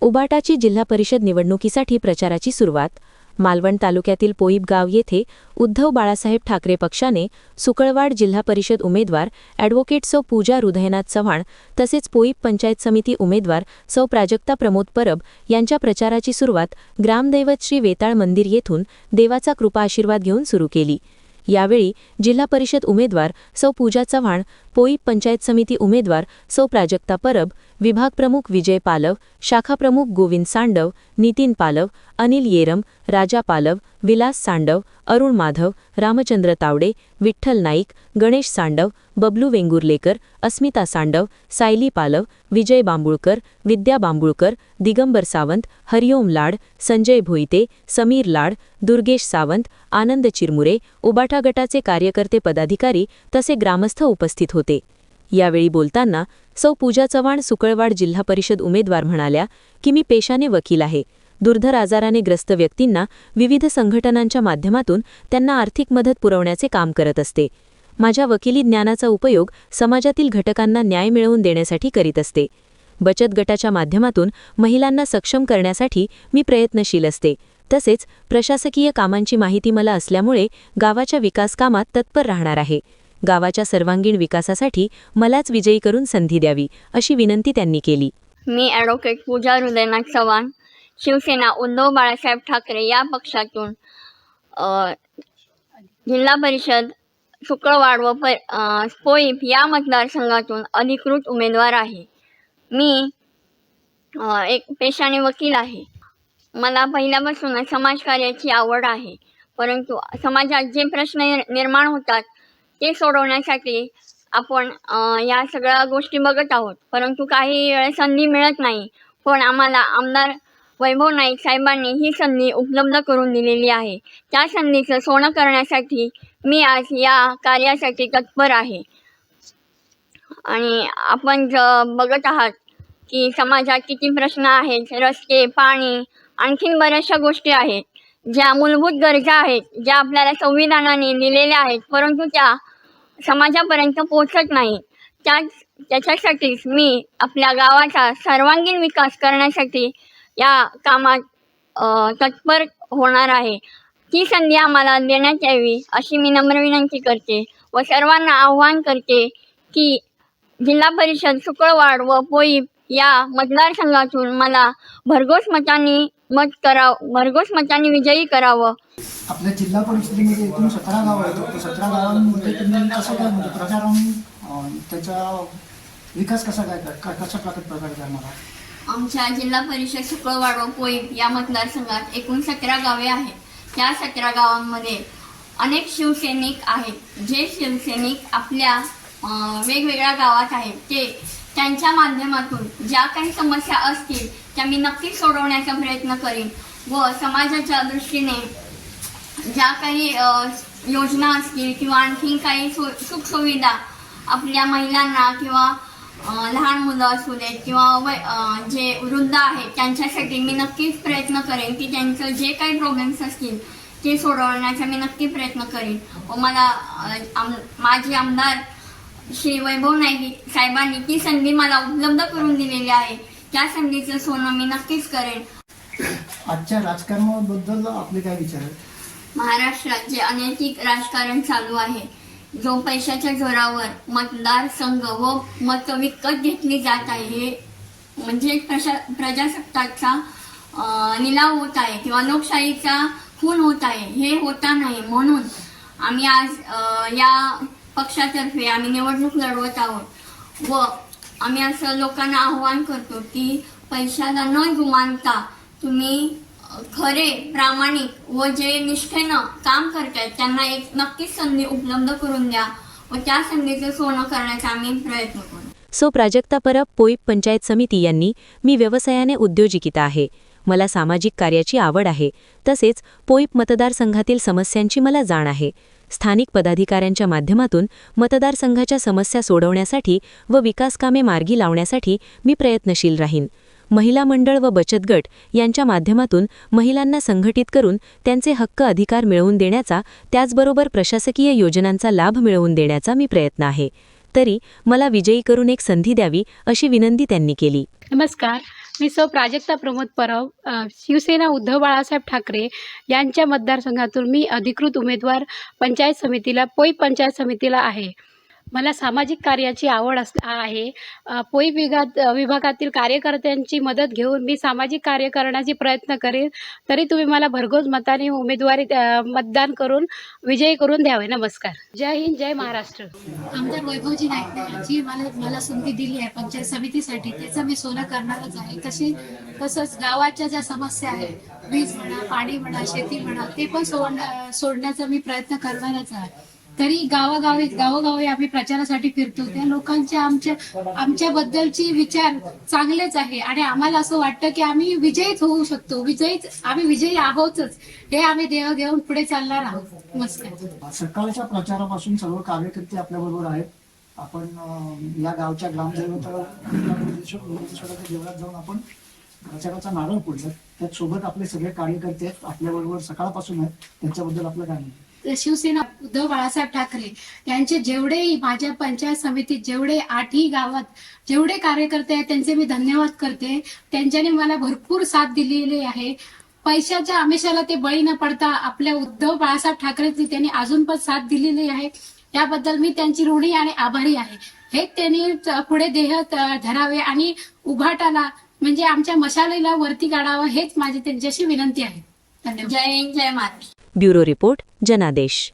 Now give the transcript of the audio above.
उबाटाची जिल्हा परिषद निवडणुकीसाठी प्रचाराची सुरुवात. मालवण तालुक्यातील पोईप गाव येथे उद्धव बाळासाहेब ठाकरे पक्षाने सुकळवाड जिल्हा परिषद उमेदवार ॲडव्होकेट सौ पूजा हृदयनाथ चव्हाण तसेच पोईप पंचायत समिती उमेदवार सौ प्राजक्ता प्रमोद परब यांच्या प्रचाराची सुरुवात ग्रामदैवत श्री वेताळ मंदिर येथून देवाचा कृपा आशीर्वाद घेऊन सुरू केली. यावेळी जिल्हा परिषद उमेदवार सौ पूजा चव्हाण, पोईप पंचायत समिती उमेदवार सौ प्राजक्ता परब, विभाग प्रमुख विजय पालव, शाखा प्रमुख गोविंद सांडव, नितीन पालव, अनिल येरम, राजा पालव, विलास सांडव, अरुण माधव, रामचंद्र तावडे, विठ्ठल नाईक, गणेश सांडव, बबलू वेंगुर्लेकर, अस्मिता सांडव, सायली पालव, विजय बांबुळकर, विद्या बांबुळकर, दिगंबर सावंत, हरिओम लाड, संजय भोईते, समीर लाड, दुर्गेश सावंत, आनंद चिरमुरे, उबाटा गटाचे कार्यकर्ते पदाधिकारी तसे ग्रामस्थ उपस्थित होते. यावेळी बोलताना सौ पूजा चव्हाण सुकळवाड जिल्हा परिषद उमेदवार म्हणाल्या की मी पेशाने वकील आहे. दुर्धर आजाराने ग्रस्त व्यक्तींना विविध संघटनांच्या माध्यमातून त्यांना आर्थिक मदत पुरवण्याचे काम करत असते. माझ्या वकिली ज्ञानाचा उपयोग समाजातील घटकांना न्याय मिळवून देण्यासाठी करीत असते. बचत गटाच्या माध्यमातून महिलांना सक्षम करण्यासाठी मी प्रयत्नशील असते. तसेच प्रशासकीय कामांची माहिती मला असल्यामुळे गावाच्या विकास कामात तत्पर राहणार आहे. गावाच्या सर्वांगीण विकासासाठी मलाच विजयी करून संधी द्यावी अशी विनंती त्यांनी केली. मी ॲडव्होकेट पूजा हृदयनाथ चव्हाण, शिवसेना उद्धव बाळासाहेब ठाकरे या पक्षातून जिल्हा परिषद शुक्रवाड व पोईप या मतदारसंघातून अधिकृत उमेदवार आहे. मी एक पेशाने वकील आहे. मला पहिल्यापासून समाजकार्याची आवड आहे, परंतु समाजात जे प्रश्न निर्माण होतात ते सोडवण्यासाठी आपण या सगळ्या गोष्टी बघत आहोत, परंतु काही वेळेस संधी मिळत नाही. पण आम्हाला आमदार वैभव नाईक साहेबांनी ही संधी उपलब्ध करून दिलेली आहे. त्या संधीचं सोनं करण्यासाठी मी आज या कार्यासाठी तत्पर आहे. आणि आपण बघत आहात की समाजात किती प्रश्न आहेत, रस्ते, पाणी, आणखीन बऱ्याचशा गोष्टी आहेत ज्या मूलभूत गरजा आहेत, ज्या आपल्याला संविधानाने दिलेल्या आहेत, परंतु त्या समाजापर्यंत पोहोचत नाही. त्याच्यासाठीच मी आपल्या गावाचा सर्वांगीण विकास करण्यासाठी या कामात तत्पर होणार आहे. ती संधी आम्हाला देण्यात यावी अशी मी नम्र विनंती करते व सर्वांना आव्हान करते की जिल्हा परिषद शुक्रवाड व पोईप या मतदारसंघातून मला भरघोस मतांनी विजयी करावं. आपल्या जिल्हा परिषदेमध्ये एकूण 17 गावं आहेत. 17 गावांमध्ये तुम्ही कसं काय म्हणजे प्रचार त्याचा विकास कसा प्रकारे करणार? आमच्या जिल्हा परिषद शुक्रवाड व पोईप या मतदारसंघात एकूण 17 गावे आहेत. त्या 17 गावांमध्ये अनेक शिवसैनिक आहेत. जे शिवसैनिक आपल्या वेगवेगळ्या गावात आहेत ते त्यांच्या माध्यमातून ज्या काही समस्या असतील त्या मी नक्कीच सोडवण्याचा प्रयत्न करीन व समाजाच्या दृष्टीने ज्या काही योजना असतील किंवा आणखीन काही सुखसुविधा आपल्या महिलांना किंवा लहान मुलं असू देत किंवा जे वृद्ध आहेत त्यांच्यासाठी मी नक्कीच प्रयत्न करेन की त्यांचं जे काही प्रॉब्लेम्स असतील ते सोडवण्याचा मी नक्की प्रयत्न करेन. व मला माझे आमदार श्री वैभव नाईक साहेबांनी ती संधी मला उपलब्ध करून दिलेली आहे. त्या संधीचं सोनं मी नक्कीच करेन. आजच्या राजकारणाबद्दल आपले काय विचार आहेत? महाराष्ट्रात जे अनैतिक राजकारण चालू आहे, जो पैशाच्या जोरावर मतदारसंघ व मत विकत घेतली जात आहे, हे म्हणजे प्रजासत्ताकचा निलाव होत आहे किंवा लोकशाहीचा खून होत आहे, हे होता नाही. म्हणून आम्ही आज या पक्षातर्फे आम्ही निवडणूक लढवत आहोत व आम्ही असं लोकांना आव्हान करतो की पैशाला न जुमानता तुम्ही खरे, प्रामाणिक व जे निष्ठेनं काम करतात त्यांना एक नक्कीच संधी उपलब्ध करून द्या व त्या संधीचं सोनं करण्याचा आम्ही प्रयत्न करू. सौ प्राजक्ता परब, पोईप पंचायत समिती यांनी मी व्यवसायाने उद्योजिकिता आहे. मला सामाजिक कार्याची आवड आहे. तसेच पोईप मतदारसंघातील समस्यांची मला जाण आहे. स्थानिक पदाधिकाऱ्यांच्या माध्यमातून मतदारसंघाच्या समस्या सोडवण्यासाठी व विकासकामे मार्गी लावण्यासाठी मी प्रयत्नशील राहीन. महिला मंडळ व बचत गट यांच्या माध्यमातून महिलांना संघटित करून त्यांचे हक्क अधिकार मिळवून देण्याचा, त्याचबरोबर प्रशासकीय योजनांचा लाभ मिळवून देण्याचा मी प्रयत्न आहे. तरी मला विजयी करून एक संधी द्यावी अशी विनंती त्यांनी केली. नमस्कार, मी सौ प्राजक्ता प्रमोद परब, शिवसेना उद्धव बाळासाहेब ठाकरे यांच्या मतदारसंघातून मी अधिकृत उमेदवार पंचायत समितीला पोई पंचायत समितीला आहे. मला सामाजिक कार्याची आवड आहे. पोई विभागातील कार्यकर्त्यांची मदत घेऊन मी सामाजिक कार्य करण्याचे प्रयत्न करेन. तरी तुम्ही मला भरघोस मताने उमेदवारी मतदान करून विजयी करून द्यावे. नमस्कार. जय हिंद, जय महाराष्ट्र. आमदार वैभवजी नाईक जी मला संधी दिली आहे पंचायत समितीसाठी, त्याचं मी सोनं करणारच आहे. तसंच गावाच्या ज्या समस्या आहेत, वीज म्हणा, पाणी म्हणा, शेती म्हणा, ते पण सोडण्याचा मी प्रयत्न करणारच आहे. तरी गावोगावी आम्ही प्रचारासाठी फिरतो. त्या लोकांच्या आमच्याबद्दलचे विचार चांगलेच आहे आणि आम्हाला असं वाटतं की आम्ही विजयीच होऊ शकतो. आम्ही विजयी आहोतच, हे आम्ही देव घेऊन पुढे चालणार आहोत. नमस्कार. सकाळच्या प्रचारापासून सर्व कार्यकर्ते आपल्या बरोबर आहेत. आपण या गावच्या ग्रामदैवताला देवळात जाऊन आपण प्रचाराचा नारळ फोडला. त्याचसोबत आपले सगळे कार्यकर्ते आहेत आपल्या बरोबर सकाळपासून आहेत. त्यांच्याबद्दल आपलं काय म्हणणं? शिवसेना उद्धव बाळासाहेब ठाकरे यांचे जेवढे माझ्या पंचायत समितीत जेवढे 8ही गावात जेवढे कार्यकर्ते आहेत त्यांचे मी धन्यवाद करते. त्यांच्याने मला भरपूर साथ दिलेली आहे. पैशाच्या आमिषाला ते बळी न पडता आपल्या उद्धव बाळासाहेब ठाकरेंची त्यांनी अजून पण साथ दिलेली आहे. त्याबद्दल मी त्यांची ऋणी आणि आभारी आहे. हे त्यांनी पुढे देह धरावे आणि उभाटाला म्हणजे आमच्या मशालीला वरती काढावं, हेच माझी त्यांच्याशी विनंती आहे. धन्यवाद. जय हिंद, जय महाराष्ट्र. ब्युरो रिपोर्ट, जनादेश.